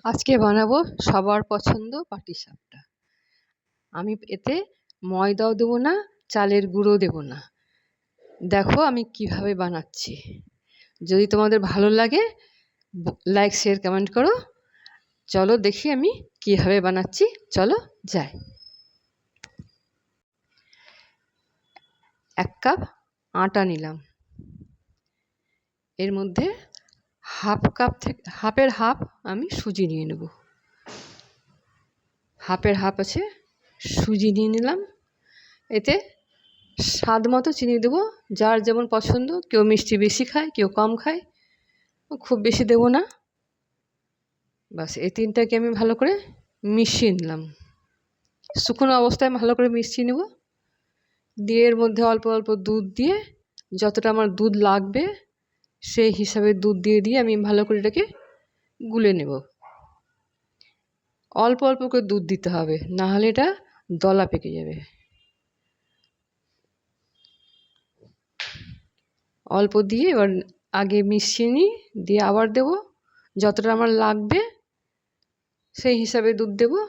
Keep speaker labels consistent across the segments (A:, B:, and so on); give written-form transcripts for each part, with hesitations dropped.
A: আজকে বানাবো সবার পছন্দ পাটিসাপটা। আমি এতে ময়দাও দেবো না, চালের গুঁড়ো দেবো না। দেখো আমি কিভাবে বানাচ্ছি। যদি তোমাদের ভালো লাগে লাইক শেয়ার কমেন্ট করো। চলো দেখি আমি কিভাবে বানাচ্ছি। চলো যাই। 1 কাপ আটা নিলাম। এর মধ্যে হাফের হাফ আমি সুজি নিয়ে নেব। হাফের হাফ আছে সুজি নিয়ে নিলাম। এতে স্বাদ মতো চিনি দেবো, যার যেমন পছন্দ। কেউ মিষ্টি বেশি খায়, কেউ কম খায়, খুব বেশি দেবো না। বাস এই তিনটাকে আমি ভালো করে মিশিয়ে নিলাম। শুকনো অবস্থায় ভালো করে মিশিয়ে নেব। দিয়ে এর মধ্যে অল্প অল্প দুধ দিয়ে, যতটা আমার দুধ লাগবে সেই হিসাবে দুধ দিয়ে আমি ভালো করে এটাকে গুলে নেব। অল্প অল্প করে দুধ দিতে হবে, না হলে এটা দলা পেকে যাবে। অল্প দিয়ে এবার আগে মিশিয়ে নিই, দিয়ে আবার দেবো যতটা আমার লাগবে সেই হিসাবে দুধ দেবো।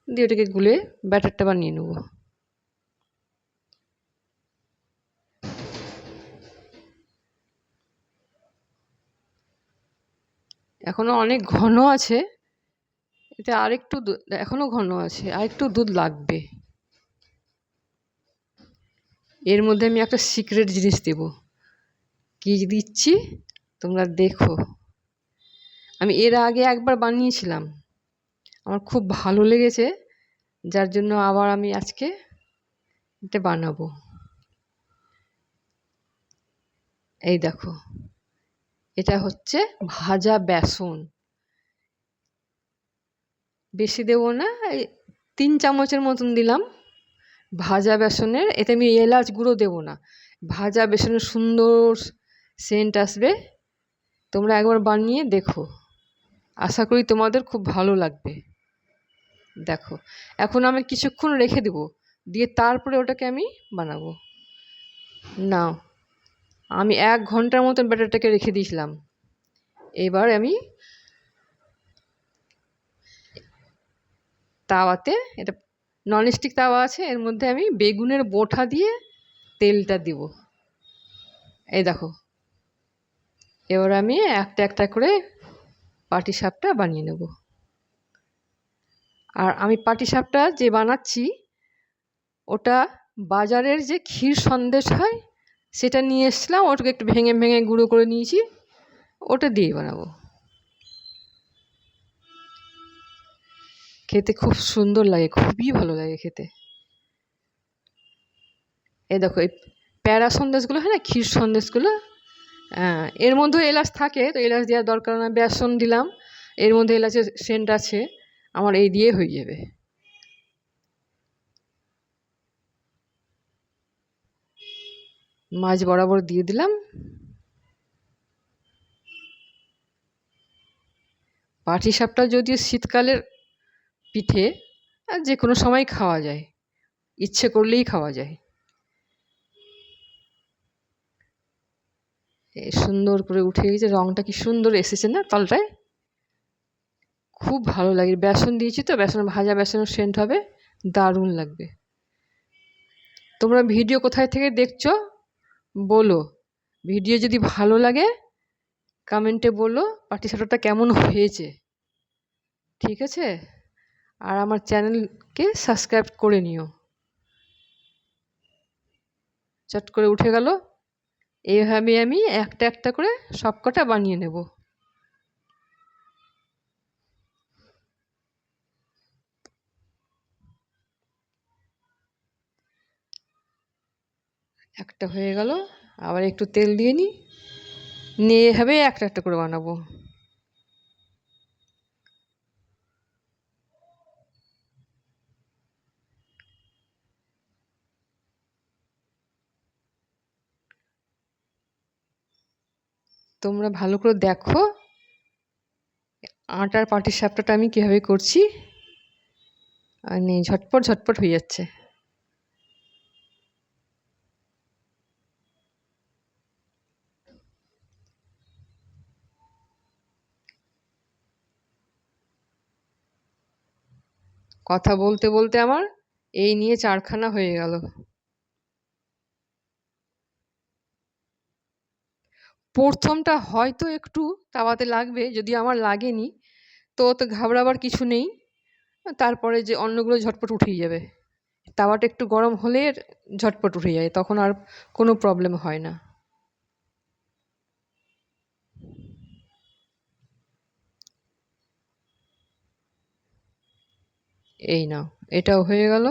A: দিয়ে ওটাকে গুলে ব্যাটারটা বানিয়ে নেব। এখনো অনেক ঘন আছে, এটা আরেকটু এখনো ঘন আছে, আরেকটু দুধ লাগবে। এর মধ্যে আমি একটা সিক্রেট জিনিস দেব। কি দিচ্ছি তোমরা দেখো। আমি এর আগে একবার বানিয়েছিলাম, আমার খুব ভালো লেগেছে, যার জন্য আবার আমি আজকে এটা বানাবো। এই দেখো, এটা হচ্ছে ভাজা বেসন। বেশি দেবো না, এই 3 চামচের মতন দিলাম ভাজা বেসনের। এতে আমি এলাচ গুঁড়ো দেবো না। ভাজা বেসনের সুন্দর সেন্ট আসবে। তোমরা একবার বানিয়ে দেখো, আশা করি তোমাদের খুব ভালো লাগবে। দেখো এখন আমি কিছুক্ষণ রেখে দেবো, দিয়ে তারপরে ওটাকে আমি বানাবো। নাও, আমি 1 ঘন্টার মতন ব্যাটারটাকে রেখে দিয়েছিলাম। এবার আমি তাওয়াতে, এটা ননস্টিক তাওয়া আছে, এর মধ্যে আমি বেগুনের বোঁটা দিয়ে তেলটা দিব। এই দেখো, এবার আমি একটা একটা করে পাটিসাপটা বানিয়ে নেব। আর আমি পাটিসাপটা যে বানাচ্ছি ওটা বাজারের যে ক্ষীর সন্দেশ হয় সেটা নিয়ে এসছিলাম, ওটাকে একটু ভেঙে ভেঙে গুঁড়ো করে নিয়েছি, ওটা দিয়ে বানাবো। খেতে খুব সুন্দর লাগে, খুবই ভালো লাগে খেতে। এই দেখো, এই প্যারা সন্দেশগুলো হয় না, ক্ষীর সন্দেশগুলো, এর মধ্যে এলাচ থাকে, তো এলাচ দেওয়ার দরকার না। বেসন দিলাম, এর মধ্যে এলাচের সেন্ট আছে, আমার এই দিয়ে হয়ে যাবে। মাঝ বরাবর দিয়ে দিলাম। পাটিসাপটা যদিও শীতকালের পিঠে, আর যে কোনো সময় খাওয়া যায়, ইচ্ছে করলেই খাওয়া যায়। সুন্দর করে উঠে গেছে, রঙটা কি সুন্দর এসেছে না তলটায়, খুব ভালো লাগে। বেসন দিয়েছি তো, বেসন ভাজা বেসনের সেন্ট হবে, দারুণ লাগবে। তোমরা ভিডিও কোথায় থেকে দেখছো বলো। ভিডিও যদি ভালো লাগে কমেন্টে বলো পাটিসাপটাটা কেমন হয়েছে, ঠিক আছে? আর আমার চ্যানেলকে সাবস্ক্রাইব করে নিও। চট করে উঠে গেল। এইভাবে আমি একটা একটা করে সবকটা বানিয়ে নেব। একটা হয়ে গেল, আবার একটু তেল দিয়ে নিই, নিয়ে এভাবে একটা একটা করে বানাবো। তোমরা ভালো করে দেখো আটার পাটিসাপটাটা আমি কীভাবে করছি, আর নেই ঝটপট ঝটপট হয়ে যাচ্ছে। কথা বলতে বলতে আমার এই নিয়ে 4খানা হয়ে গেল। প্রথমটা হয়তো একটু তাওয়াতে লাগবে, যদি আমার লাগেনি তো অত ঘাবড়াবার কিছু নেই। তারপরে যে অন্যগুলো ঝটপট উঠেই যাবে। তাওয়াটা একটু গরম হলে ঝটপট উঠে যায়, তখন আর কোনো প্রবলেম হয় না। এই নাও, এটাও হয়ে গেল।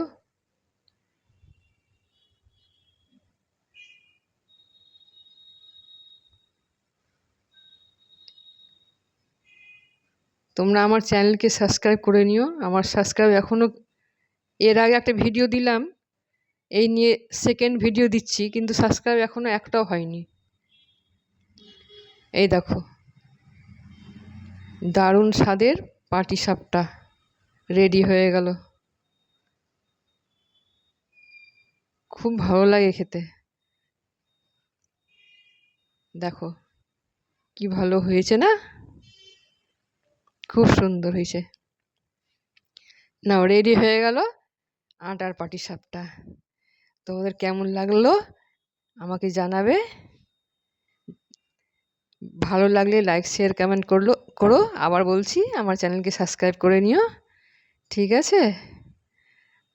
A: তোমরা আমার চ্যানেলকে সাবস্ক্রাইব করে নিও। আমার সাবস্ক্রাইব এখনো, এর আগে একটা ভিডিও দিলাম এই নিয়ে, সেকেন্ড ভিডিও দিচ্ছি, কিন্তু সাবস্ক্রাইব এখনো একটাও হয়নি। এই দেখো, দারুণ স্বাদের পাটিসাপটা রেডি হয়ে গেল। খুব ভালো লাগে খেতে। দেখো কি ভালো হয়েছে না, খুব সুন্দর হয়েছে। নাও, রেডি হয়ে গেল আটার পাটিসাপটা। তোমাদের কেমন লাগলো আমাকে জানাবে। ভালো লাগলে লাইক শেয়ার কমেন্ট করো। আবার বলছি, আমার চ্যানেলকে সাবস্ক্রাইব করে নিও। ঠিক আছে,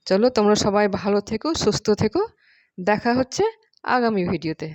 A: চলো তোমরা সবাই ভালো থেকো, সুস্থ থেকো। দেখা হচ্ছে আগামী ভিডিওতে।